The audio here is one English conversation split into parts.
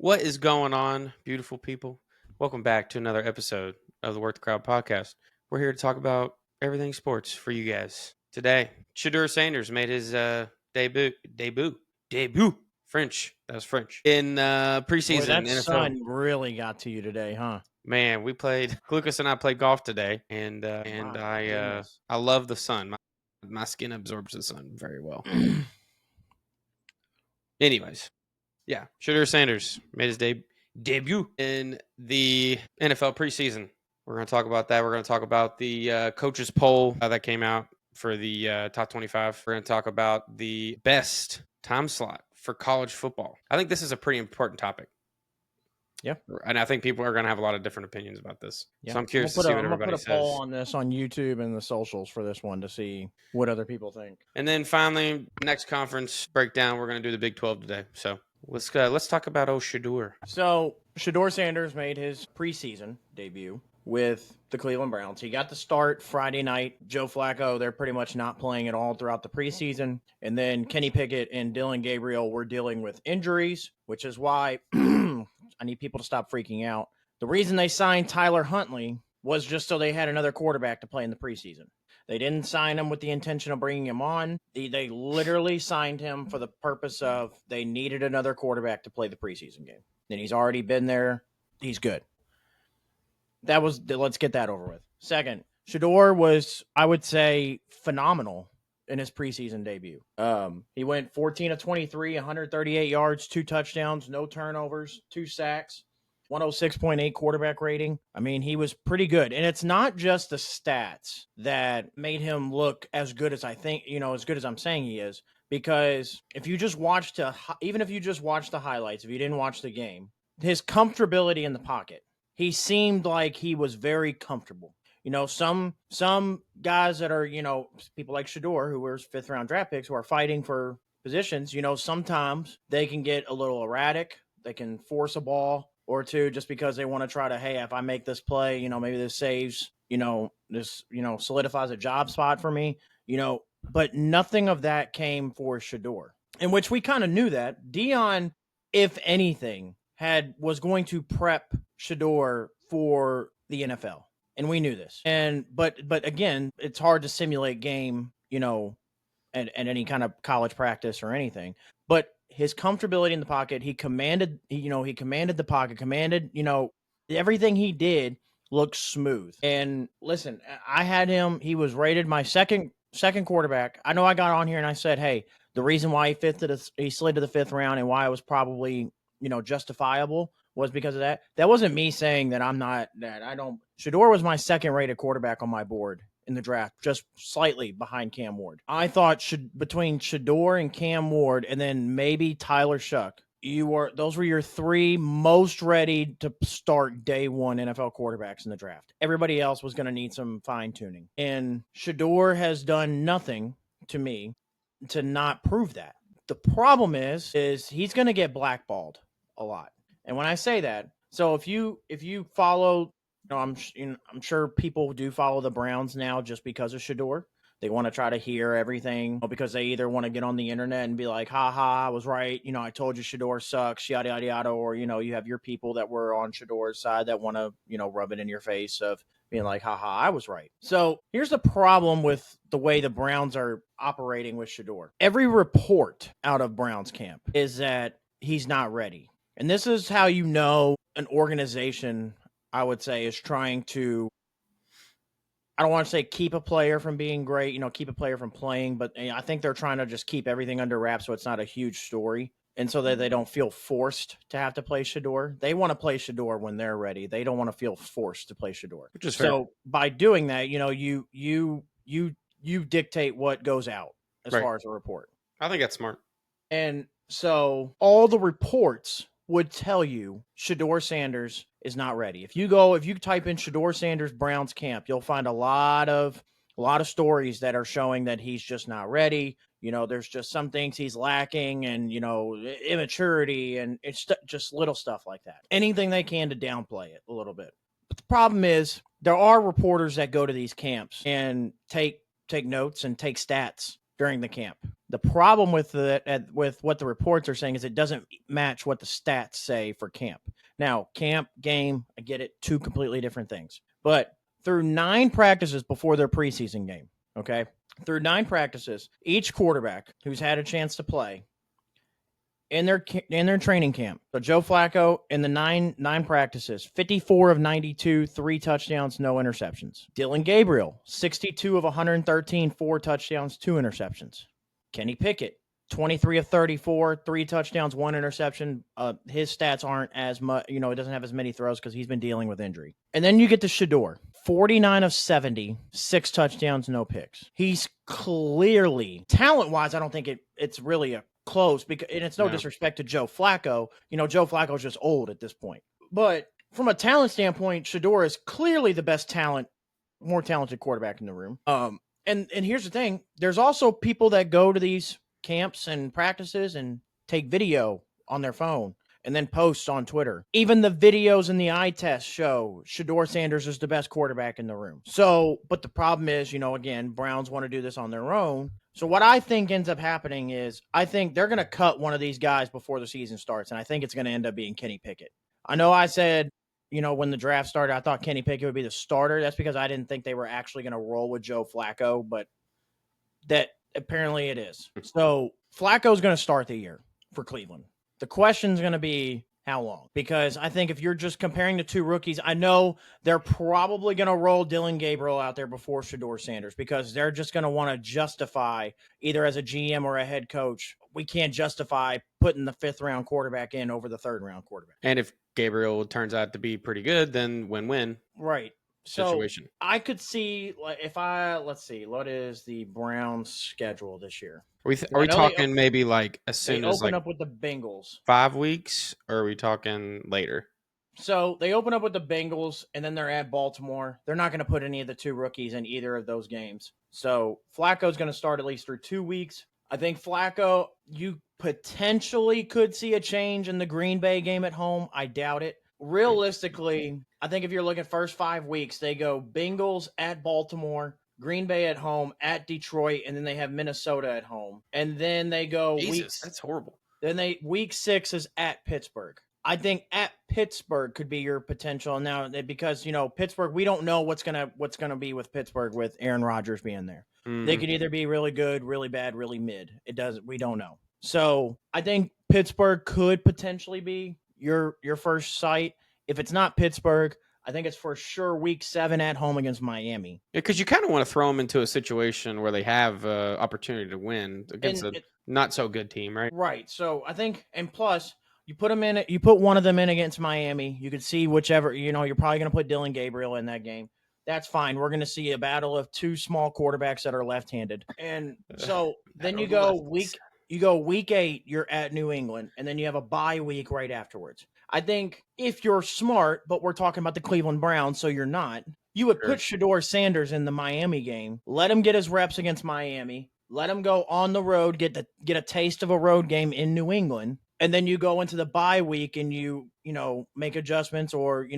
What is going on, beautiful people? Welcome back to another episode of the Worth the Crowd podcast. We're here to talk about everything sports for you guys. Today, Shedeur Sanders made his debut. French. That was French. In preseason Boy, that NFL. sun really got to you today, huh? Man, Klucas and I played golf today, and My I love the sun. My skin absorbs the sun very well. Anyways. Yeah, Shedeur Sanders made his debut in the NFL preseason. We're going to talk about that. We're going to talk about the coaches poll that came out for the top 25. We're going to talk about the best time slot for college football. I think this is a pretty important topic. Yeah. And I think people are going to have a lot of different opinions about this. Yeah. So I'm curious to see what everybody says. I'm going to put a poll on this on YouTube and the socials for this one to see what other people think. And then finally, next conference breakdown, we're going to do the Big 12 today. So let's talk about Shedeur. So Shedeur Sanders made his preseason debut with the Cleveland Browns. He got the start Friday night. Joe Flacco, they're pretty much not playing at all throughout the preseason. And then Kenny Pickett and Dylan Gabriel were dealing with injuries, which is why I need people to stop freaking out. The reason they signed Tyler Huntley was just so they had another quarterback to play in the preseason. They didn't sign him with the intention of bringing him on. They literally signed him for the purpose of they needed another quarterback to play the preseason game. And he's already been there. He's good. Let's get that over with. Second, Shedeur was, I would say, phenomenal in his preseason debut. He went 14 of 23, 138 yards, 2 touchdowns, no turnovers, 2 sacks. 106.8 quarterback rating. I mean, he was pretty good. And it's not just the stats that made him look as good as I think, as good as I'm saying he is. Because if you just even if you just watch the highlights, if you didn't watch the game, his comfortability in the pocket, he seemed like he was very comfortable. Some guys that are, people like Shedeur, who were 5th round draft picks, who are fighting for positions, sometimes they can get a little erratic. They can force a ball or two just because they want to try to, hey, if I make this play, maybe this saves, this, solidifies a job spot for me, but nothing of that came for Shedeur, in which we kind of knew that Dion, if anything, was going to prep Shedeur for the NFL. And we knew this. But again, it's hard to simulate game, at any kind of college practice or anything. But his comfortability in the pocket, he commanded the pocket, everything he did looked smooth. And listen, I had him, he was rated my second quarterback. I know I got on here and I said, hey, the reason why he slid to the 5th round and why it was probably, justifiable was because of that. That wasn't me saying that Shedeur was my 2nd rated quarterback on my board in the draft, just slightly behind Cam Ward. I thought between Shedeur and Cam Ward and then maybe Tyler Shuck, those were your 3 most ready to start day 1 NFL quarterbacks in the draft. Everybody else was going to need some fine tuning. And Shedeur has done nothing to me to not prove that. The problem is he's going to get blackballed a lot. And when I say that, so if you follow, I'm sure people do follow the Browns now just because of Shedeur. They want to try to hear everything because they either want to get on the internet and be like, ha ha, I was right. I told you Shedeur sucks, yada, yada, yada. Or, you have your people that were on Shedeur's side that want to, rub it in your face of being like, ha ha, I was right. So here's the problem with the way the Browns are operating with Shedeur. Every report out of Browns camp is that he's not ready. And this is how an organization, I would say, is trying to, I don't want to say keep a player from being great, keep a player from playing, but I think they're trying to just keep everything under wraps so it's not a huge story. And so that they don't feel forced to have to play Shedeur. They want to play Shedeur when they're ready. They don't want to feel forced to play Shedeur. Which is fair. So by doing that, you dictate what goes out as far as a report. I think that's smart. And so all the reports would tell you Shedeur Sanders is not ready. If you type in Shedeur Sanders Browns camp, you'll find a lot of stories that are showing that he's just not ready. There's just some things he's lacking and, immaturity and it's just little stuff like that. Anything they can to downplay it a little bit. But the problem is there are reporters that go to these camps and take notes and take stats during the camp. The problem with with what the reports are saying is it doesn't match what the stats say for camp. Now, camp, game, I get it, two completely different things. But through 9 practices before their preseason game, okay, through 9 practices, each quarterback who's had a chance to play in their training camp. So Joe Flacco in the nine practices, 54 of 92, 3 touchdowns, no interceptions. Dylan Gabriel, 62 of 113, 4 touchdowns, 2 interceptions. Kenny Pickett, 23 of 34, 3 touchdowns, 1 interception. His stats aren't as much, it doesn't have as many throws because he's been dealing with injury. And then you get to Shedeur, 49 of 70, 6 touchdowns, no picks. He's clearly, talent-wise, I don't think it's really a close, and it's no disrespect to Joe Flacco. Joe Flacco's just old at this point. But from a talent standpoint, Shedeur is clearly the best talent, more talented quarterback in the room. And here's the thing. There's also people that go to these camps and practices and take video on their phone and then post on Twitter. Even the videos in the eye test show Shedeur Sanders is the best quarterback in the room. So, but the problem is, again, Browns want to do this on their own. So what I think ends up happening is I think they're going to cut one of these guys before the season starts, and I think it's going to end up being Kenny Pickett. I know I said, when the draft started, I thought Kenny Pickett would be the starter. That's because I didn't think they were actually going to roll with Joe Flacco, but that apparently it is. So Flacco's going to start the year for Cleveland. The question's going to be how long? Because I think if you're just comparing the 2 rookies, I know they're probably going to roll Dylan Gabriel out there before Shedeur Sanders because they're just going to want to justify, either as a GM or a head coach, we can't justify putting the 5th-round quarterback in over the 3rd-round quarterback. And if Gabriel turns out to be pretty good, then win-win. Right. Situation. So I could see, let's see, what is the Browns' schedule this year? Are we talking maybe like as soon as open up with the Bengals 5 weeks, or are we talking later? So they open up with the Bengals, and then they're at Baltimore. They're not going to put any of the 2 rookies in either of those games. So Flacco's going to start at least through 2 weeks. I think Flacco, you potentially could see a change in the Green Bay game at home. I doubt it. Realistically, I think if you're looking first 5 weeks, they go Bengals at Baltimore, Green Bay at home, at Detroit, and then they have Minnesota at home. And then they go that's horrible. Then week 6 is at Pittsburgh. I think at Pittsburgh could be your potential now because Pittsburgh, we don't know what's gonna be with Pittsburgh with Aaron Rodgers being there. Mm-hmm. They could either be really good, really bad, really mid. We don't know. So I think Pittsburgh could potentially be your first site. If it's not Pittsburgh, I think it's for sure week 7 at home against Miami. Yeah, because you kind of want to throw them into a situation where they have opportunity to win against a not so good team, right? Right. So I think, and plus you put one of them in against Miami. You could see whichever, you're probably going to put Dylan Gabriel in that game. That's fine. We're going to see a battle of 2 small quarterbacks that are left-handed. And so then you go week 8, you're at New England, and then you have a bye week right afterwards. I think if you're smart, but we're talking about the Cleveland Browns, so you're not, you would put Shedeur Sanders in the Miami game, let him get his reps against Miami, let him go on the road, get a taste of a road game in New England, and then you go into the bye week and you make adjustments or,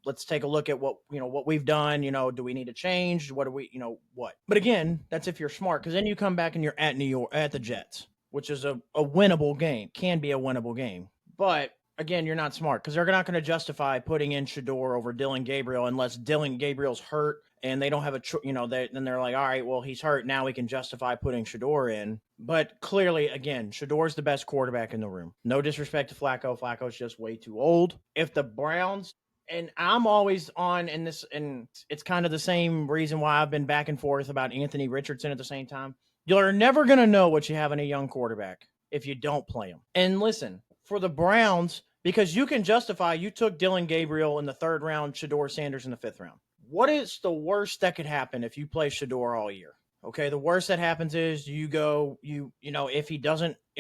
let's take a look at what we've done. Do we need to change? What do we, what? But again, that's if you're smart, because then you come back and you're at New York, at the Jets, which is a winnable game, can be a winnable game. But again, you're not smart because they're not going to justify putting in Shedeur over Dylan Gabriel unless Dylan Gabriel's hurt and they don't have then they're like, all right, well, he's hurt. Now we can justify putting Shedeur in. But clearly, again, Shedeur's the best quarterback in the room. No disrespect to Flacco. Flacco's just way too old. If the Browns, and I'm always on in this, and it's kind of the same reason why I've been back and forth about Anthony Richardson at the same time. You're never going to know what you have in a young quarterback if you don't play him. And listen, for the Browns, because you can justify you took Dylan Gabriel in the 3rd round, Shedeur Sanders in the 5th round. What is the worst that could happen if you play Shedeur all year? Okay, the worst that happens is if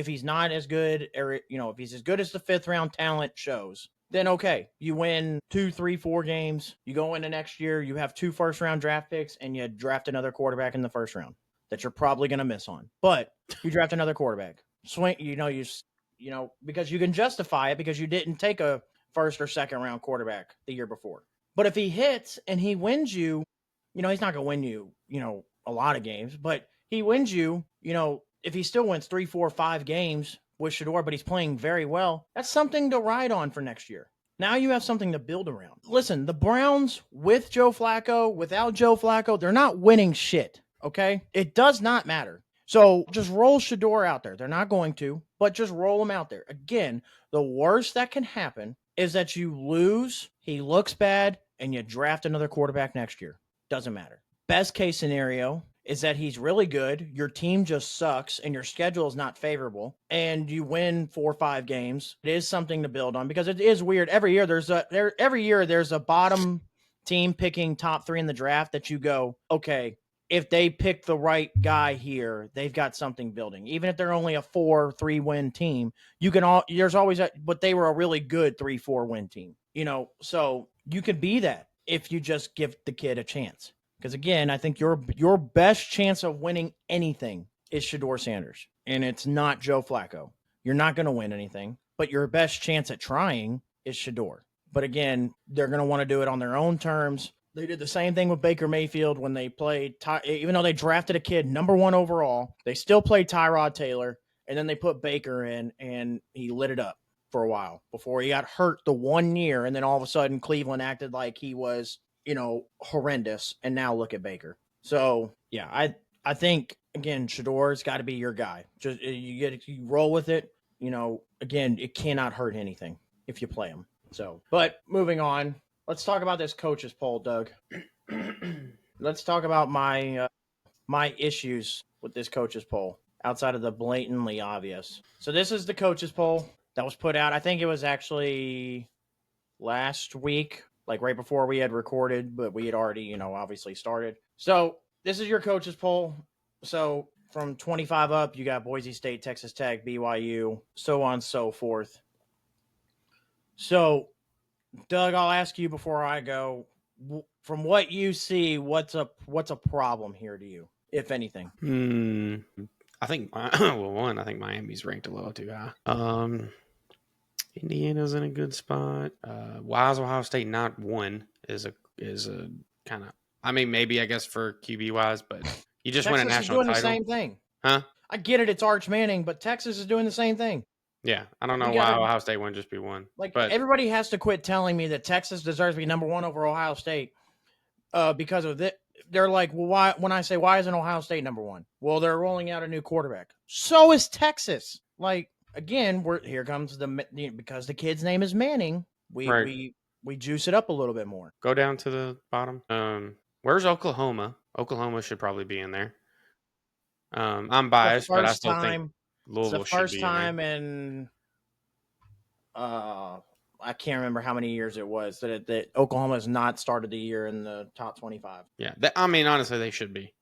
he's not as good, or if he's as good as the 5th round talent shows, then okay, you win 2, 3, 4 games. You go into next year, you have 2 first-round draft picks, and you draft another quarterback in the 1st round that you're probably going to miss on. But you draft another quarterback. Because you can justify it because you didn't take a 1st or 2nd round quarterback the year before. But if he hits and he wins you, he's not going to win you, a lot of games, but he wins you, if he still wins 3, 4, 5 games with Shedeur, but he's playing very well, that's something to ride on for next year. Now you have something to build around. Listen, the Browns with Joe Flacco, without Joe Flacco, they're not winning shit, okay? It does not matter. So just roll Shedeur out there. They're not going to, but just roll him out there. Again, the worst that can happen is that you lose, he looks bad, and you draft another quarterback next year. Doesn't matter. Best case scenario is that he's really good, your team just sucks, and your schedule is not favorable, and you win 4 or 5 games. It is something to build on because it is weird. Every year there's a bottom team picking top 3 in the draft that you go, okay, if they pick the right guy here, they've got something building. Even if they're only a 4-3 win team, there's always but they were a really good 3-4 win team. So you could be that if you just give the kid a chance. Because again, I think your best chance of winning anything is Shedeur Sanders, and it's not Joe Flacco. You're not going to win anything, but your best chance at trying is Shedeur. But again, they're going to want to do it on their own terms. They did the same thing with Baker Mayfield when they played, even though they drafted a kid number 1 overall, they still played Tyrod Taylor, and then they put Baker in, and he lit it up for a while before he got hurt the 1 year, and then all of a sudden Cleveland acted like he was horrendous, and now look at Baker. So yeah, I think again, Shedeur's got to be your guy. Just you roll with it. Again, it cannot hurt anything if you play him. So, but moving on, let's talk about this coaches poll, Doug. Let's talk about my issues with this coaches poll outside of the blatantly obvious. So this is the coaches poll that was put out. I think it was actually last week, like right before we had recorded, but we had already, obviously started. So this is your coaches poll. So from 25 up, you got Boise State, Texas Tech, BYU, so on and so forth. So, Doug, I'll ask you before I go, from what you see, what's a problem here to you, if anything? I think, I think Miami's ranked a little too high. Indiana's in a good spot. Why is Ohio State not 1 is a kind of, I mean, maybe I guess for QB wise, but you just win a national title. Texas is doing the same thing. Huh? I get it. It's Arch Manning, but Texas is doing the same thing. Yeah. I don't know why Ohio State wouldn't just be 1. But everybody has to quit telling me that Texas deserves to be number 1 over Ohio State because of it. They're like, well, why? When I say, why isn't Ohio State number 1? Well, they're rolling out a new quarterback. So is Texas. Like, again, here comes because the kid's name is Manning. We juice it up a little bit more. Go down to the bottom. Where's Oklahoma? Oklahoma should probably be in there. I'm biased, but I still think Louisville should be in there. It's the first time in I can't remember how many years it was that Oklahoma has not started the year in the top 25. Yeah, I mean, honestly, they should be.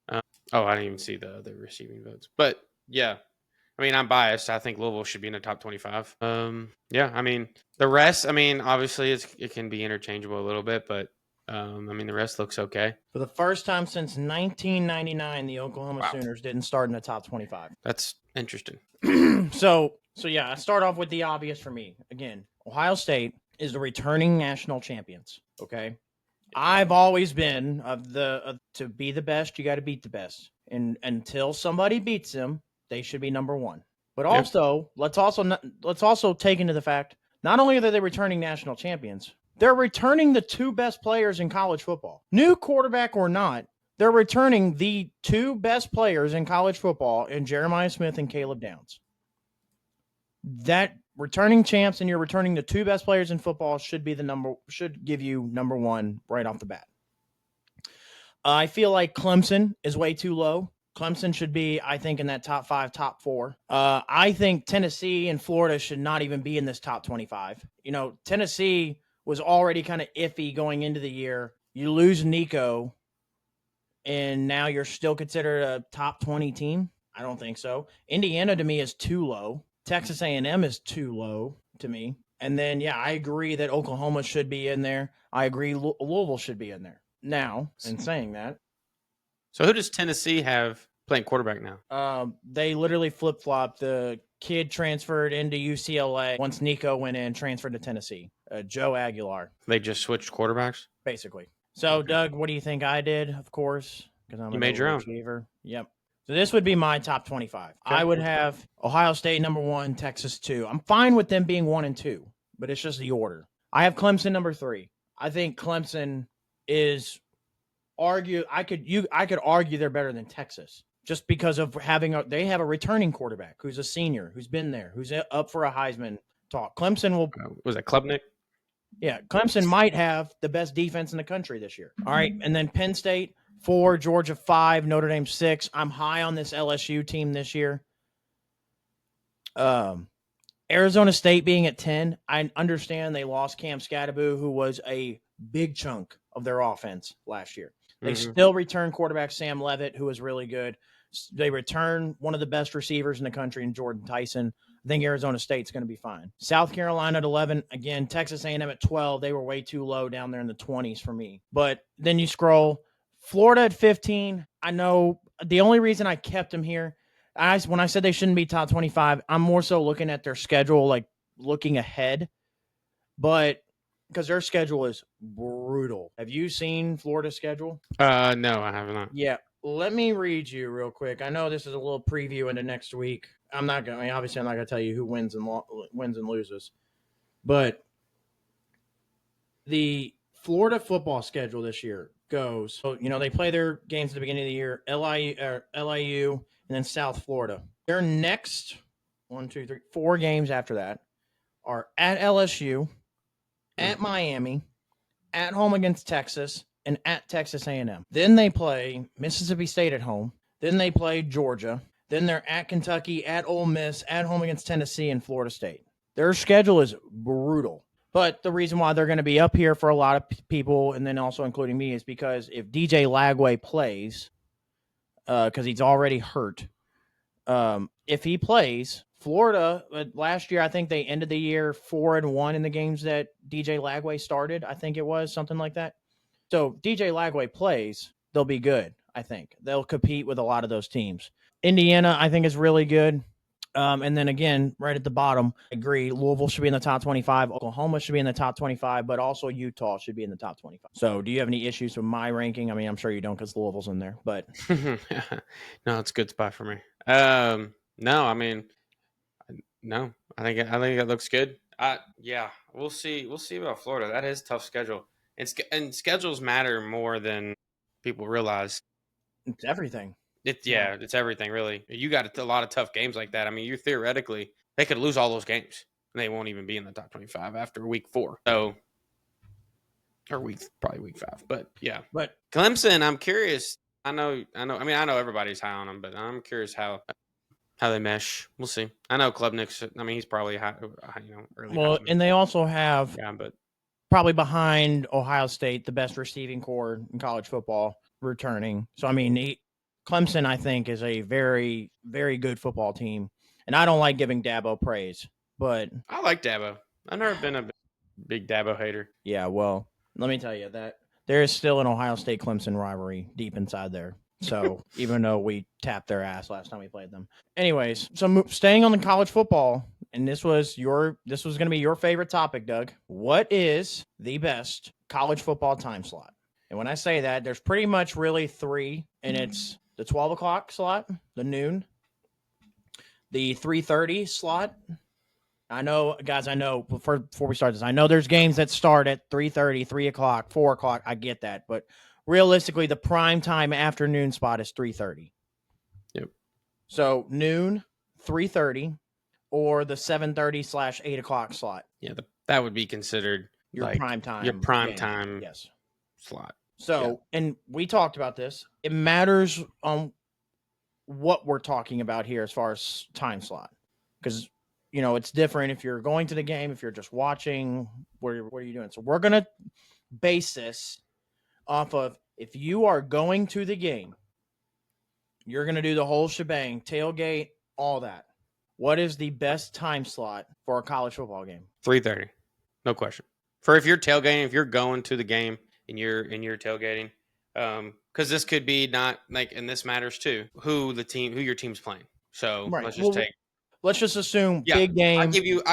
I didn't even see the receiving votes, but yeah. I mean, I'm biased. I think Louisville should be in the top 25. Yeah, I mean, the rest, I mean, obviously it can be interchangeable a little bit, but I mean, the rest looks okay. For the first time since 1999, the Oklahoma Sooners didn't start in the top 25. That's interesting. So yeah, I start off with the obvious for me. Again, Ohio State is the returning national champions, okay? I've always been to be the best, you got to beat the best. And until somebody beats them, they should be number 1. But also, let's also take into the fact, not only are they returning national champions, they're returning the 2 best players in college football. New quarterback or not, they're returning the 2 best players in college football in Jeremiah Smith and Caleb Downs. That returning champs and you're returning the 2 best players in football should give you number 1 right off the bat. I feel like Clemson is way too low. Clemson should be, I think, in that top 5, top 4. I think Tennessee and Florida should not even be in this top 25. Tennessee was already kind of iffy going into the year. You lose Nico, and now you're still considered a top 20 team? I don't think so. Indiana, to me, is too low. Texas A&M is too low to me. And then, yeah, I agree that Oklahoma should be in there. I agree Louisville should be in there. Now, in saying that. So who does Tennessee have playing quarterback now? They literally flip-flopped. The kid transferred into UCLA once Nico went in, transferred to Tennessee. Joe Aguilar. They just switched quarterbacks? Basically. So, okay. Doug, what do you think I did, of course? Because I'm you made your own. achiever. Yep. So this would be my top 25. Okay. I would have Ohio State number 1, Texas 2. I'm fine with them being 1 and 2, but it's just the order. I have Clemson number 3. I think Clemson is I could argue they're better than Texas just because of they have a returning quarterback who's a senior, who's been there, who's up for a Heisman talk. Clemson will was it Klubnik? Yeah, Clemson might have the best defense in the country this year. All right, and then Penn State 4, Georgia 5, Notre Dame 6. I'm high on this LSU team this year. Arizona State being at 10. I understand they lost Cam Scatterbo, who was a big chunk of their offense last year. They still return quarterback Sam Leavitt, who was really good. They return one of the best receivers in the country in Jordan Tyson. I think Arizona State's going to be fine. South Carolina at 11. Again, Texas A&M at 12. They were way too low down there in the 20s for me. But then you scroll. Florida at 15. I know the only reason I kept them here, when I said they shouldn't be top 25, I'm more so looking at their schedule, like looking ahead. But because their schedule is brutal. Have you seen Florida's schedule? No, I have not. Yeah. Let me read you real quick. I know this is a little preview into next week. Obviously I'm not going to tell you who wins and loses. But the Florida football schedule this year goes, so, they play their games at the beginning of the year, LIU, and then South Florida. Their next 4 games after that are at LSU, at Miami, at home against Texas, and at Texas A&M. Then they play Mississippi State at home. Then they play Georgia. Then they're at Kentucky, at Ole Miss, at home against Tennessee, and Florida State. Their schedule is brutal. But the reason why they're going to be up here for a lot of people, and then also including me, is because if DJ Lagway plays, because he's already hurt, if he plays, Florida, last year, I think they ended the year 4-1 in the games that DJ Lagway started. I think it was something like that. So DJ Lagway plays, they'll be good, I think. They'll compete with a lot of those teams. Indiana, I think, is really good. And then again, right at the bottom, I agree. Louisville should be in the top 25. Oklahoma should be in the top 25, but also Utah should be in the top 25. So do you have any issues with my ranking? I mean, I'm sure you don't because Louisville's in there, but no, it's a good spot for me. No, I mean, no, I think it looks good. Yeah, we'll see. We'll see about Florida. That is a tough schedule. And schedules matter more than people realize. It's everything. It's everything, really. You got a lot of tough games like that. I mean, they could lose all those games, and they won't even be in the top 25 after week 4. So, or probably week 5. But yeah. But Clemson, I'm curious. I know. I mean, I know everybody's high on them, but I'm curious how they mesh. We'll see. I know Klubnik's. I mean, he's probably high. Early. Well, and they also have but probably behind Ohio State the best receiving core in college football returning. So I mean, Clemson, I think, is a very, very good football team. And I don't like giving Dabo praise, but I like Dabo. I've never been a big Dabo hater. Yeah, well, let me tell you that there is still an Ohio State-Clemson rivalry deep inside there. So even though we tapped their ass last time we played them. Anyways, so staying on the college football, and this was going to be your favorite topic, Doug. What is the best college football time slot? And when I say that, there's pretty much really 3, and it's the 12 o'clock slot, the noon, the 3:30 slot. I know, guys, before we start this, I know there's games that start at 3:30, 3 o'clock, 4 o'clock. I get that. But realistically, the prime time afternoon spot is 3:30. Yep. So noon, 3:30, or the 7:30/8 o'clock slot. Yeah, that would be considered your prime time. Your prime time yes. slot. So, and we talked about this. It matters on what we're talking about here as far as time slot. Because, it's different if you're going to the game, if you're just watching, what are you doing? So we're going to base this off of if you are going to the game, you're going to do the whole shebang, tailgate, all that. What is the best time slot for a college football game? 3:30. No question. For if you're tailgating, if you're going to the game, and you're tailgating, because this could be not like, and this matters too, who your team's playing. So right. let's just assume big game. I'll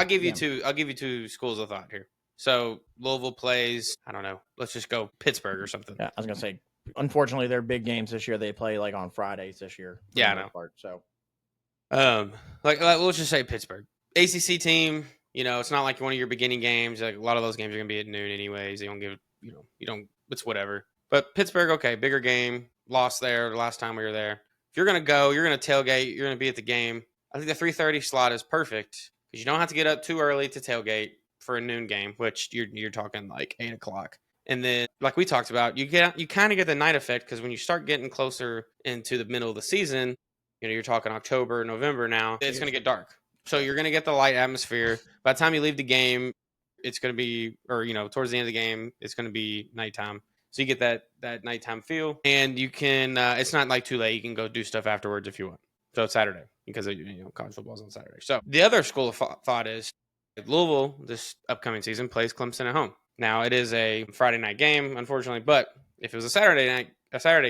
give you 2 schools of thought here. So Louisville plays, I don't know, let's just go Pittsburgh or something. Yeah, I was gonna say Unfortunately, their big games this year, they play like on Fridays this year. Yeah, I know. So, like let's just say Pittsburgh ACC team. It's not like one of your beginning games. Like a lot of those games are gonna be at noon anyways. They don't give you don't. It's whatever. But Pittsburgh, okay, bigger game. Lost there the last time we were there. If you're gonna go, you're gonna tailgate. You're gonna be at the game. I think the 3:30 slot is perfect because you don't have to get up too early to tailgate for a noon game, which you're talking like 8 o'clock. And then, like we talked about, you kind of get the night effect because when you start getting closer into the middle of the season, you're talking October, November now, it's going to get dark. So you're going to get the light atmosphere. By the time you leave the game, it's going to be, or towards the end of the game, it's going to be nighttime. So you get that nighttime feel, and you can. It's not like too late. You can go do stuff afterwards if you want. So it's Saturday because college football's on Saturday. So the other school of thought is Louisville this upcoming season plays Clemson at home. Now it is a Friday night game, unfortunately, but if it was a Saturday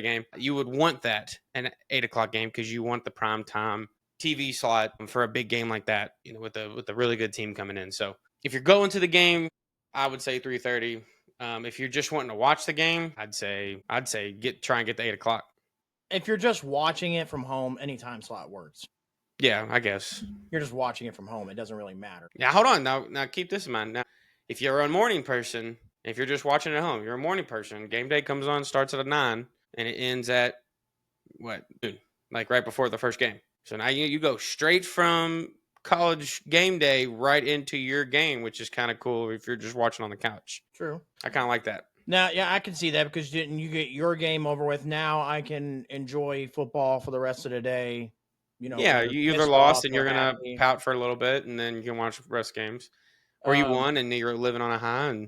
game, you would want that an 8 o'clock game because you want the prime time TV slot for a big game like that. With a really good team coming in. So if you're going to the game, I would say 3:30. If you're just wanting to watch the game, I'd say try and get the 8 o'clock. If you're just watching it from home, any time slot works. Yeah, I guess. You're just watching it from home. It doesn't really matter. Now, hold on. Now keep this in mind. Now, if you're a morning person, if you're just watching at home, you're a morning person, game day comes on, starts at 9, and it ends at, noon, like right before the first game. So now you go straight from college game day right into your game, which is kind of cool if you're just watching on the couch. True. I kind of like that. Now, yeah, I can see that because you get your game over with. Now I can enjoy football for the rest of the day. Yeah, you either lost and you're going to pout for a little bit, and then you can watch rest games. Or you won and you're living on a high and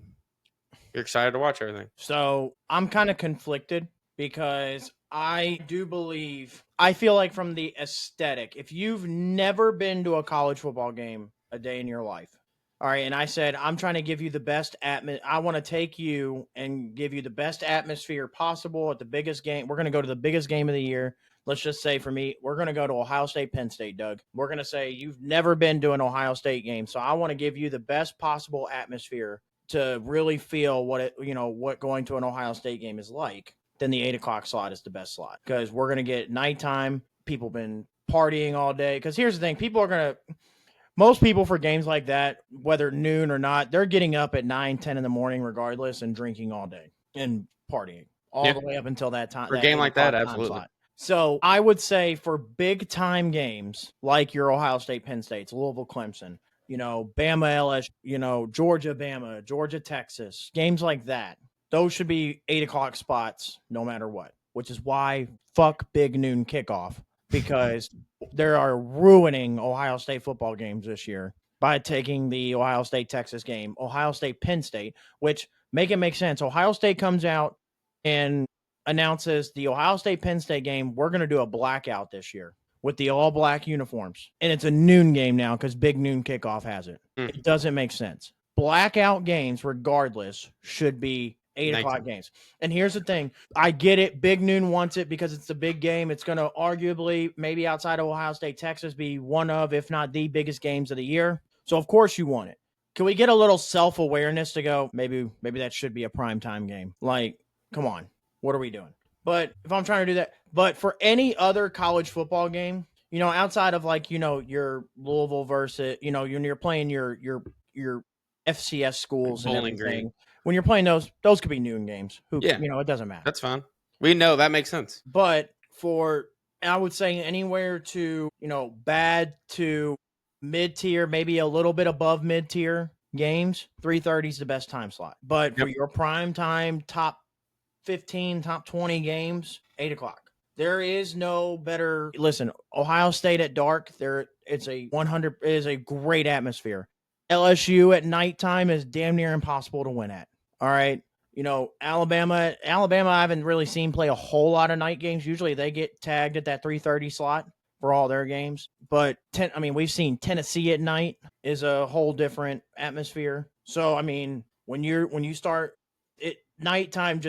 you're excited to watch everything. So I'm kind of conflicted because I feel like from the aesthetic, if you've never been to a college football game a day in your life, all right, and I said, I'm trying to give you the best I want to take you and give you the best atmosphere possible at the biggest game. We're going to go to the biggest game of the year. Let's just say for me, we're going to go to Ohio State, Penn State, Doug. We're going to say you've never been to an Ohio State game. So I want to give you the best possible atmosphere to really feel what going to an Ohio State game is like. Then the 8 o'clock slot is the best slot because we're going to get nighttime. People been partying all day. Because here's the thing. Most people for games like that, whether noon or not, they're getting up at 9, 10 in the morning regardless and drinking all day and partying all the way up until that time. For a game like that, absolutely. Slot. So I would say for big time games like your Ohio State, Penn States, Louisville, Clemson, Bama, LSU, Georgia, Bama, Georgia, Texas, games like that, those should be 8 o'clock spots no matter what, which is why fuck big noon kickoff because they are ruining Ohio State football games this year by taking the Ohio State, Texas game, Ohio State, Penn State, which make it make sense. Ohio State comes out and announces the Ohio State Penn State game. We're going to do a blackout this year with the all black uniforms. And it's a noon game now because big noon kickoff has it. It doesn't make sense. Blackout games, regardless, should be 8 o'clock games. And here's the thing. I get it. Big noon wants it because it's a big game. It's going to arguably, maybe outside of Ohio State, Texas, be one of, if not the biggest games of the year. So of course you want it. Can we get a little self-awareness to go, maybe that should be a primetime game? Like, come on. What are we doing? But if I'm trying to do that, but for any other college football game, outside of like, your Louisville versus, when you're playing your FCS schools and everything, Green. When you're playing those could be noon games. It doesn't matter. That's fine. We know that makes sense. But I would say anywhere to, bad to mid-tier, maybe a little bit above mid-tier games, 3:30 is the best time slot. But for your prime time, top 15, top 20 games, 8 o'clock. There is no better. Listen, Ohio State at dark, it's a great atmosphere. LSU at nighttime is damn near impossible to win at. All right. Alabama, I haven't really seen play a whole lot of night games. Usually they get tagged at that 3:30 slot for all their games. But we've seen Tennessee at night is a whole different atmosphere. So, when you start it, nighttime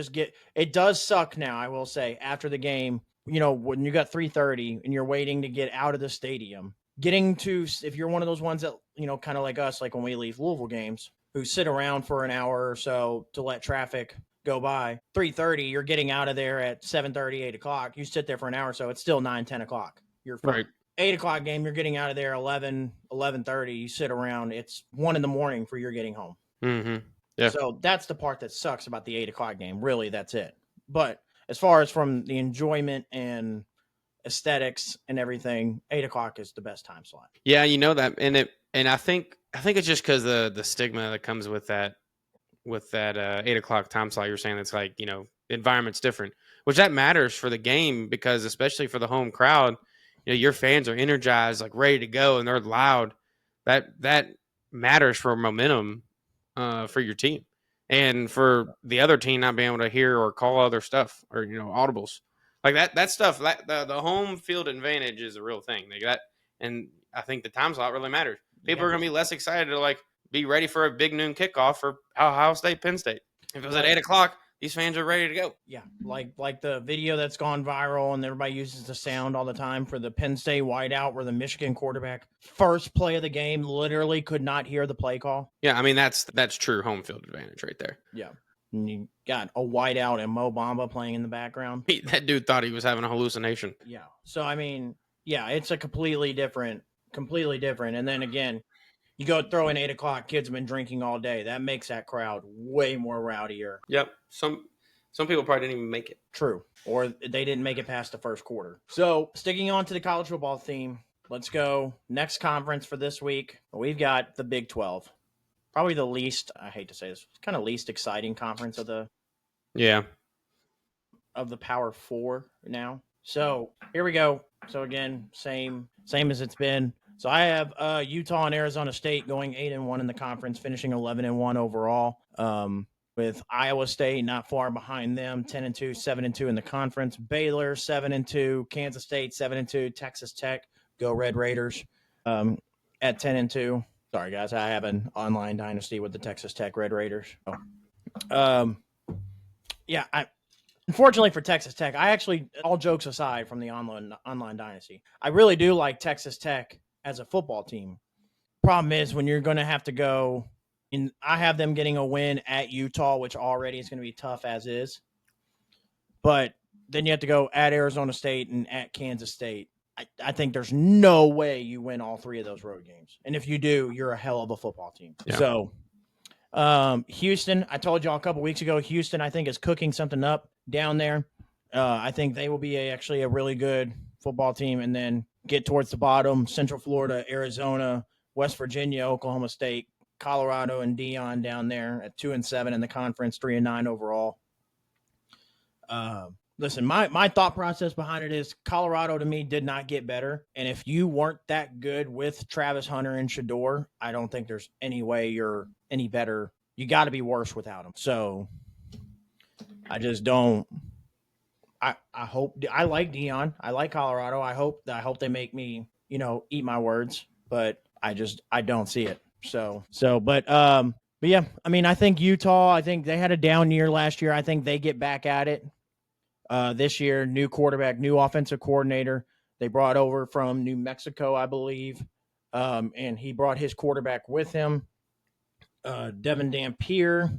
it does suck now, I will say, after the game, when you got 3:30 and you're waiting to get out of the stadium, if you're one of those ones that, kind of like us, like when we leave Louisville games, who sit around for an hour or so to let traffic go by. 3:30, you're getting out of there at 7:30, 8 o'clock. You sit there for an hour or so. It's still 9, 10 o'clock. You're fine. Right. 8 o'clock game, you're getting out of there 11, 11:30. You sit around. It's 1 in the morning for you're getting home. Mm-hmm. Yeah. So that's the part that sucks about the 8 o'clock game. Really, that's it. But as far as from the enjoyment and aesthetics and everything, 8 o'clock is the best time slot. Yeah, you know that, and I think it's just because the stigma that comes with that 8 o'clock time slot. You're saying it's like, you know, the environment's different, which that matters for the game because especially for the home crowd, you know, your fans are energized, like ready to go, and they're loud. That matters for momentum for your team, and for the other team not being able to hear or call other stuff or, you know, audibles like that stuff. The home field advantage is a real thing. Like that, and I think the time slot really matters. People are going to be less excited to like be ready for a big noon kickoff for Ohio State, Penn State. If it was at 8 o'clock, these fans are ready to go. Yeah, like the video that's gone viral and everybody uses the sound all the time for the Penn State whiteout where the Michigan quarterback first play of the game literally could not hear the play call. Yeah, I mean that's true home field advantage right there. Yeah. And you got a whiteout and Mo Bamba playing in the background. That dude thought he was having a hallucination. Yeah. So I mean, yeah, it's a completely different. And then again, you go throw in 8 o'clock, kids have been drinking all day. That makes that crowd way more rowdier. Yep. Some people probably didn't even make it. True. Or they didn't make it past the first quarter. So sticking on to the college football theme, let's go. Next conference for this week, we've got the Big 12. Probably the least, I hate to say this, kind of least exciting conference of the Power Four now. So here we go. So again, same as it's been. So I have Utah and Arizona State going 8-1 in the conference, finishing 11-1 overall. With Iowa State not far behind them, 10-2, 7-2 in the conference. Baylor 7-2, Kansas State 7-2, Texas Tech, go Red Raiders at 10-2. Sorry guys, I have an online dynasty with the Texas Tech Red Raiders. Unfortunately for Texas Tech, I actually, all jokes aside from the online dynasty, I really do like Texas Tech as a football team. Problem is when you're going to have to go, and I have them getting a win at Utah, which already is going to be tough as is. But then you have to go at Arizona State and at Kansas State. I think there's no way you win all three of those road games. And if you do, you're a hell of a football team. Yeah. So Houston, I told y'all a couple weeks ago, Houston, I think, is cooking something up down there. I think they will be actually a really good football team. And then get towards the bottom, Central Florida, Arizona, West Virginia, Oklahoma State, Colorado, and Dion down there at 2-7 in the conference, 3-9 overall. Listen, my thought process behind it is Colorado to me did not get better. And if you weren't that good with Travis Hunter and Shedeur, I don't think there's any way you're any better. You got to be worse without them. So I just don't. I hope I like Dion. I like Colorado. I hope they make me, eat my words, but I don't see it. But yeah, I mean, I think Utah, I think they had a down year last year. I think they get back at it this year. New quarterback, new offensive coordinator. They brought over from New Mexico, I believe. And he brought his quarterback with him, Devin Dampier.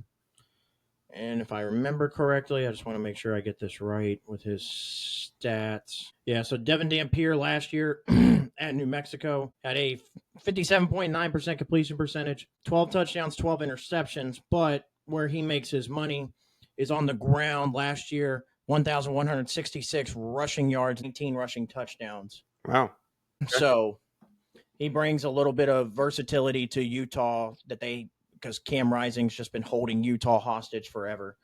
And if I remember correctly, I just want to make sure I get this right with his stats. Yeah, so Devin Dampier last year at New Mexico had a 57.9% completion percentage, 12 touchdowns, 12 interceptions. But where he makes his money is on the ground last year, 1,166 rushing yards, 18 rushing touchdowns. Wow. Okay. So he brings a little bit of versatility to Utah because Cam Rising's just been holding Utah hostage forever.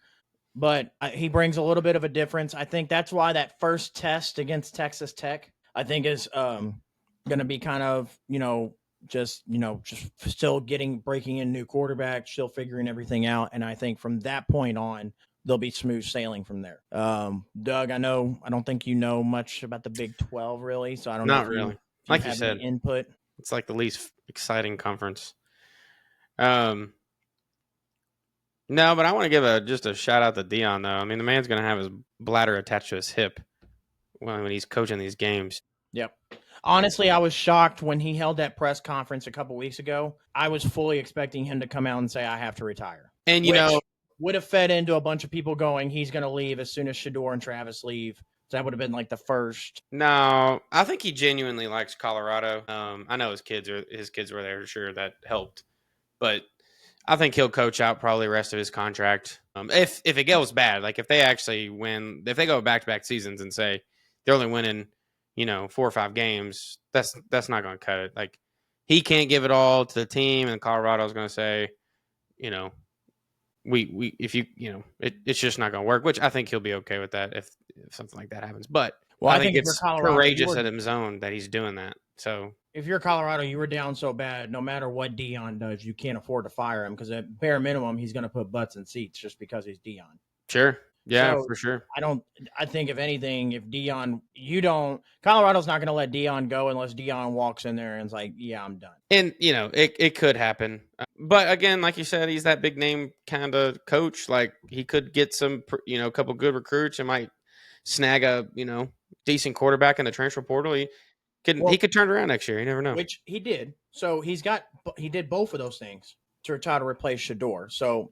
But he brings a little bit of a difference. I think that's why that first test against Texas Tech, I think, is going to be kind of, just still breaking in new quarterback, still figuring everything out. And I think from that point on, there'll be smooth sailing from there. Doug, I don't think you know much about the Big 12 really. So I don't know. Not really. Like you said, input. It's like the least exciting conference. No, but I want to give just a shout out to Dion though. I mean, the man's going to have his bladder attached to his hip when he's coaching these games. Yep. Honestly, I was shocked when he held that press conference a couple weeks ago. I was fully expecting him to come out and say, I have to retire. And, would have fed into a bunch of people going, he's going to leave as soon as Shedeur and Travis leave. So that would have been like the first. No, I think he genuinely likes Colorado. I know his kids were there, sure, that helped, but I think he'll coach out probably the rest of his contract. If it goes bad, like if they actually win, if they go back-to-back seasons and say they're only winning, 4 or 5 games, that's not going to cut it. Like he can't give it all to the team, and Colorado's going to say, we if it's just not going to work. Which I think he'll be okay with that if something like that happens. But I think it's courageous at his own that he's doing that. So if you're Colorado, you were down so bad, no matter what Deion does, you can't afford to fire him because at bare minimum, he's going to put butts in seats just because he's Deion. Sure. Yeah, so, for sure. I think if anything, if Deion, Colorado's not going to let Deion go unless Deion walks in there and is like, yeah, I'm done. And, it could happen. But again, like you said, he's that big name kind of coach. Like he could get some, a couple good recruits and might snag a, decent quarterback in the transfer portal. He could turn around next year. You never know. Which he did. So he did both of those things to try to replace Shedeur. So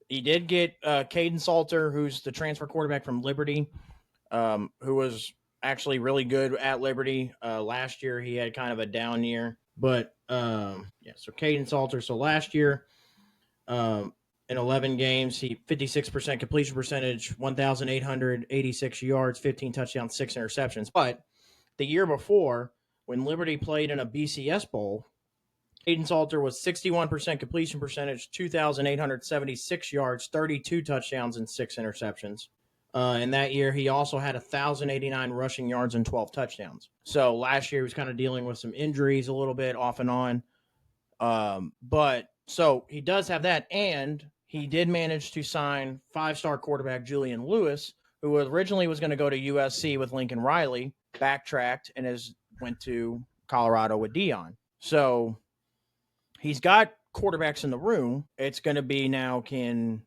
he did get Caden Salter, who's the transfer quarterback from Liberty, who was actually really good at Liberty. Last year he had kind of a down year. But, so Caden Salter. So last year, in 11 games, he 56% completion percentage, 1,886 yards, 15 touchdowns, 6 interceptions. But the year before, when Liberty played in a BCS Bowl, Caden Salter was 61% completion percentage, 2,876 yards, 32 touchdowns, and 6 interceptions. And that year, he also had 1,089 rushing yards and 12 touchdowns. So last year, he was kind of dealing with some injuries a little bit off and on. But so he does have that, and he did manage to sign 5-star quarterback Julian Lewis, who originally was going to go to USC with Lincoln Riley, backtracked, and went to Colorado with Deion. So he's got quarterbacks in the room. It's going to be now again,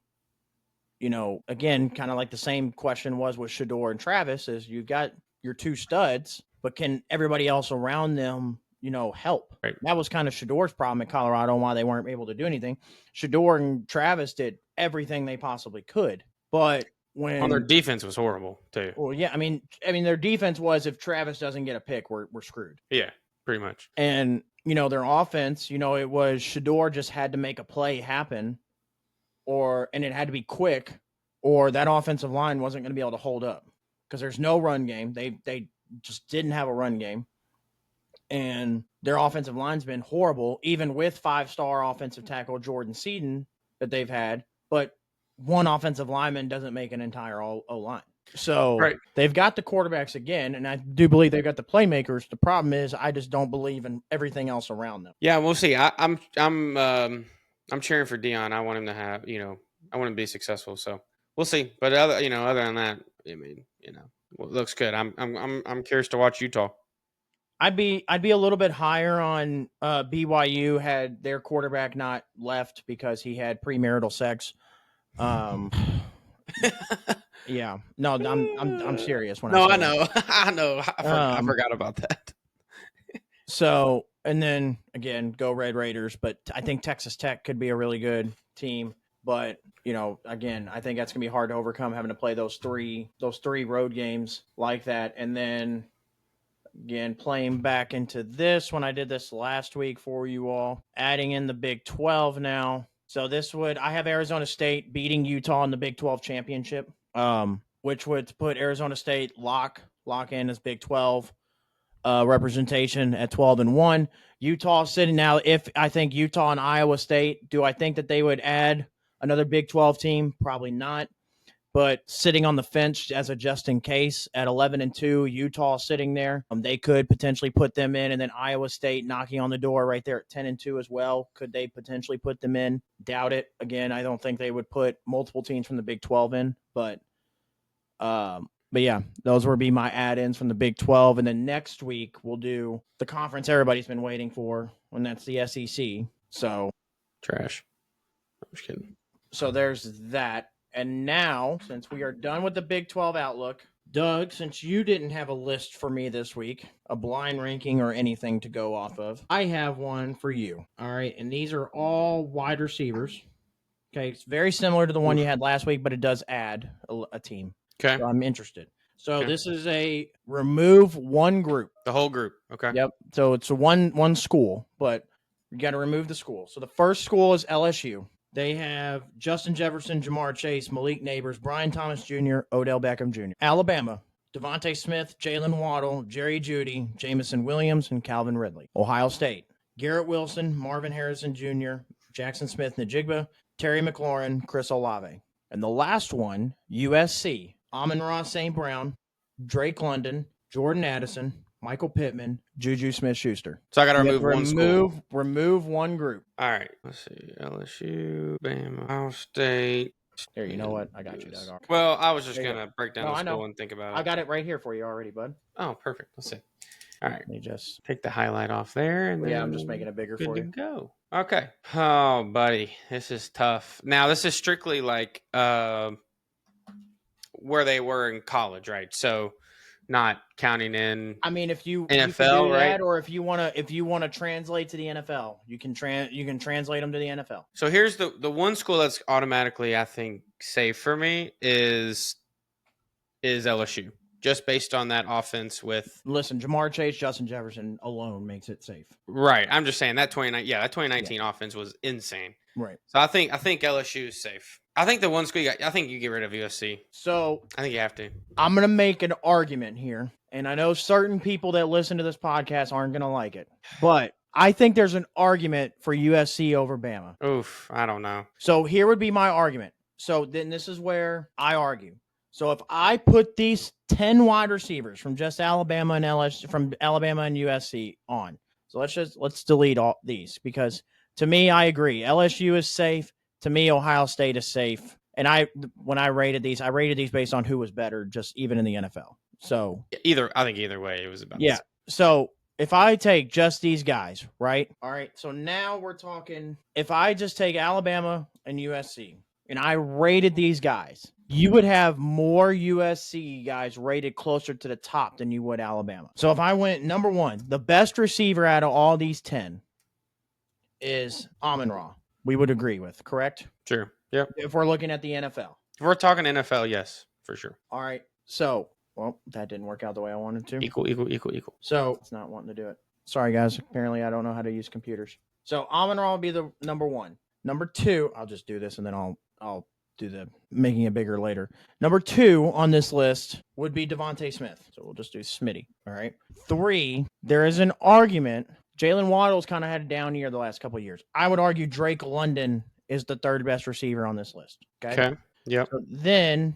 kind of like the same question was with Shedeur and Travis, is you've got your 2 studs, but can everybody else around them, help? Right. That was kind of Shedeur's problem at Colorado and why they weren't able to do anything. Shedeur and Travis did everything they possibly could, but their defense was horrible too. Well, yeah, I mean, their defense was if Travis doesn't get a pick, we're screwed. Yeah, pretty much. And their offense, it was Shedeur just had to make a play happen, and it had to be quick, or that offensive line wasn't going to be able to hold up because there's no run game. They just didn't have a run game, and their offensive line's been horrible, even with 5-star offensive tackle Jordan Seaton that they've had, but one offensive lineman doesn't make an entire O-line. So They've got the quarterbacks again, and I do believe they've got the playmakers. The problem is I just don't believe in everything else around them. Yeah, we'll see. I'm cheering for Deion. I want him to have, I want him to be successful. So we'll see. But other than that, I mean, it looks good. I'm curious to watch Utah. I'd be a little bit higher on BYU had their quarterback not left because he had premarital sex. Yeah, no, I'm serious. I know. I forgot about that. So, and then again, go Red Raiders. But I think Texas Tech could be a really good team. But again, I think that's gonna be hard to overcome having to play those three road games like that, and then again playing back into this when I did this last week for you all, adding in the Big 12 now. So I have Arizona State beating Utah in the Big 12 championship, which would put Arizona State lock in as Big 12 representation at 12-1. Utah sitting now. If I think Utah and Iowa State, do I think that they would add another Big 12 team? Probably not. But sitting on the fence as a just in case at 11-2, Utah sitting there, they could potentially put them in, and then Iowa State knocking on the door right there at 10-2 as well. Could they potentially put them in? Doubt it. Again, I don't think they would put multiple teams from the Big 12 in, but yeah, those would be my add-ins from the Big 12. And then next week we'll do the conference everybody's been waiting for, and that's the SEC. So trash. I'm just kidding. So there's that. And now, since we are done with the Big 12 outlook, Doug, since you didn't have a list for me this week, a blind ranking or anything to go off of, I have one for you. All right. And these are all wide receivers. Okay, it's very similar to the one you had last week, but it does add a team. Okay. So I'm interested. So Okay. this is a remove one group. The whole group. Okay. Yep. So it's a one school, but you got to remove the school. So the first school is LSU. They have Justin Jefferson, Jamar Chase, Malik Neighbors, Brian Thomas Jr., Odell Beckham Jr. Alabama, Devontae Smith, Jalen Waddle, Jerry Jeudy, Jamison Williams, and Calvin Ridley. Ohio State, Garrett Wilson, Marvin Harrison Jr., Jackson Smith-Njigba, Terry McLaurin, Chris Olave. And the last one, USC, Amon-Ra St. Brown, Drake London, Jordan Addison, Michael Pittman, Juju Smith-Schuster. So I got to remove one school. Remove one group. All right. Let's see. LSU, Bama, Ohio State. Here, you know what? I got you, Doug. Well, I was just going to break down the I know. school and think about it. I got it right here for you already, bud. Oh, perfect. Let's see. All right. Let me just take the highlight off there. And I'm just making it bigger for you. Good to go. Okay. Oh, buddy. This is tough. Now, this is strictly like where they were in college, right? So not counting in. I mean, if you NFL, do right? that, or if you want to translate to the NFL, you can translate them to the NFL. So here's the one school that's automatically, I think, safe for me is LSU, just based on that offense with. Listen, Jamar Chase, Justin Jefferson alone makes it safe. Right. I'm just saying that 2019 offense was insane. Right. So I think LSU is safe. I think the one school I think you get rid of USC. So I think you have to. I'm going to make an argument here, and I know certain people that listen to this podcast aren't going to like it, but I think there's an argument for USC over Bama. Oof, I don't know. So here would be my argument. So then this is where I argue. So if I put these 10 wide receivers from just Alabama and USC on, so let's delete all these, because to me, I agree. LSU is safe. To me, Ohio State is safe. And when I rated these based on who was better, just even in the NFL. So I think either way, it was about. Yeah. So if I take just these guys, right? All right. So now we're talking. If I just take Alabama and USC, and I rated these guys, you would have more USC guys rated closer to the top than you would Alabama. So if I went number one, the best receiver out of all these 10 is Amon-Ra. We would agree with, correct? Sure. Yep. If we're looking at the NFL. If we're talking NFL, yes, for sure. All right. So, well, that didn't work out the way I wanted to. Equal. So it's not wanting to do it. Sorry, guys. Apparently, I don't know how to use computers. So Amon-Ra will be the number one. Number two, I'll just do this and then I'll do the making it bigger later. Number two on this list would be Devontae Smith. So we'll just do Smitty. All right. 3, there is an argument. Jalen Waddle's kind of had a down year the last couple of years. I would argue Drake London is the third best receiver on this list. Okay. Yep. So then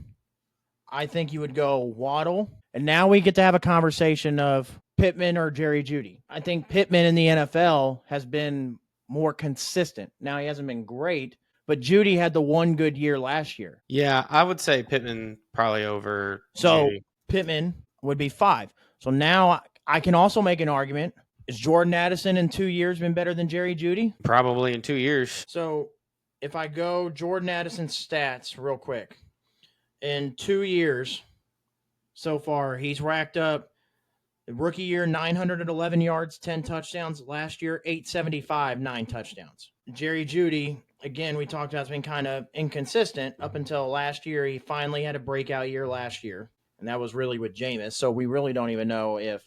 I think you would go Waddle. And now we get to have a conversation of Pittman or Jerry Jeudy. I think Pittman in the NFL has been more consistent. Now he hasn't been great, but Jeudy had the one good year last year. Yeah, I would say Pittman probably over. So Jeudy. Pittman would be 5. So now I can also make an argument. Is Jordan Addison in 2 years been better than Jerry Jeudy? Probably in 2 years. So if I go Jordan Addison's stats real quick, in 2 years so far, he's racked up rookie year 911 yards, 10 touchdowns. Last year, 875, 9 touchdowns. Jerry Jeudy, again, we talked about, has been kind of inconsistent up until last year. He finally had a breakout year last year, and that was really with Jameis. So we really don't even know if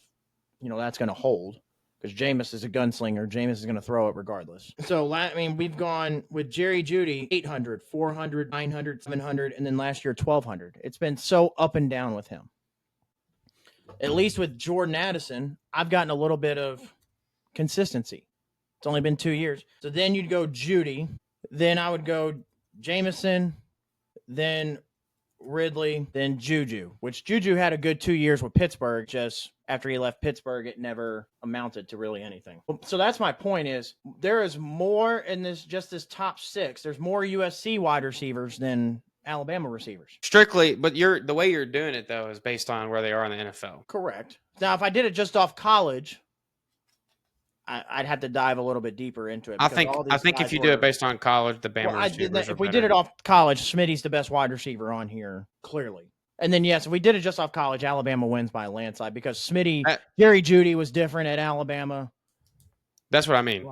that's going to hold. Because Jameis is a gunslinger. Jameis is going to throw it regardless. So, we've gone with Jerry Jeudy, 800, 400, 900, 700, and then last year, 1,200. It's been so up and down with him. At least with Jordan Addison, I've gotten a little bit of consistency. It's only been 2 years. So then you'd go Jeudy. Then I would go Jamison, then Ridley, then Juju, which Juju had a good 2 years with Pittsburgh. Just after he left Pittsburgh, it never amounted to really anything. So that's my point, is there is more in this top 6. There's more USC wide receivers than Alabama receivers. Strictly, but the way you're doing it, though, is based on where they are in the NFL. Correct. Now, if I did it just off college, I'd have to dive a little bit deeper into it. I think if you do it based on college, the Bama receivers if we did it off college, Smitty's the best wide receiver on here, clearly. And then, yes, if we did it just off college, Alabama wins by a landslide because Jerry Jeudy was different at Alabama. That's what I mean.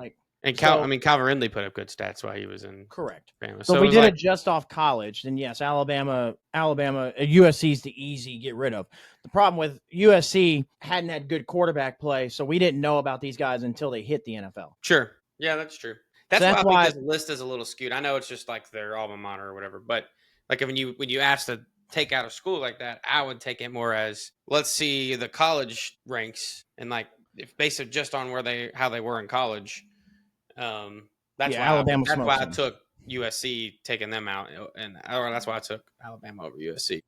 And So- Calvin Ridley put up good stats while he was in Correct. Bama. So if it we was did like, it just off college, then yes, Alabama, USC is the easy get rid of. The problem with USC hadn't had good quarterback play, so we didn't know about these guys until they hit the NFL. sure. Yeah, that's true. That's that's why I why- think this list is a little skewed. I know it's just like their alma mater or whatever, but like when you ask to take out a school like that, I would take it more as let's see the college ranks and like if based just on how they were in college. That's why Alabama that's why I smokes them. took USC taking them out, and that's why I took Alabama over USC.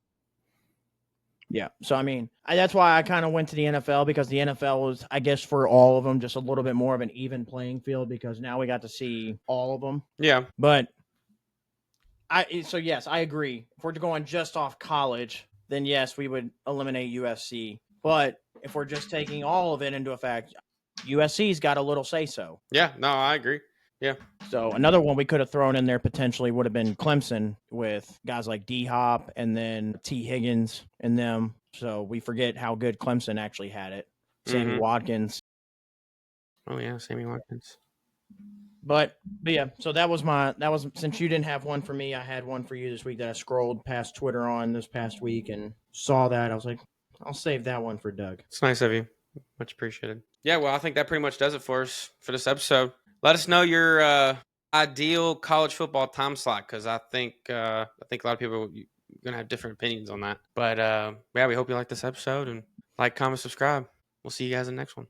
Yeah. So, I mean, that's why I kind of went to the NFL because the NFL was, I guess, for all of them, just a little bit more of an even playing field because now we got to see all of them. Yeah. But yes, I agree. If we're going just off college, then yes, we would eliminate USC. But if we're just taking all of it into effect, USC's got a little say so. Yeah. No, I agree. Yeah. So another one we could have thrown in there potentially would have been Clemson with guys like D-Hop and then T. Higgins and them. So we forget how good Clemson actually had it. Sammy Watkins. Oh yeah, Sammy Watkins. But yeah, so that was since you didn't have one for me, I had one for you this week that I scrolled past Twitter on this past week and saw that. I was like, I'll save that one for Doug. It's nice of you. Much appreciated. Yeah, well, I think that pretty much does it for us for this episode. Let us know your ideal college football time slot because I think a lot of people are gonna have different opinions on that. But yeah, we hope you like this episode and like, comment, subscribe. We'll see you guys in the next one.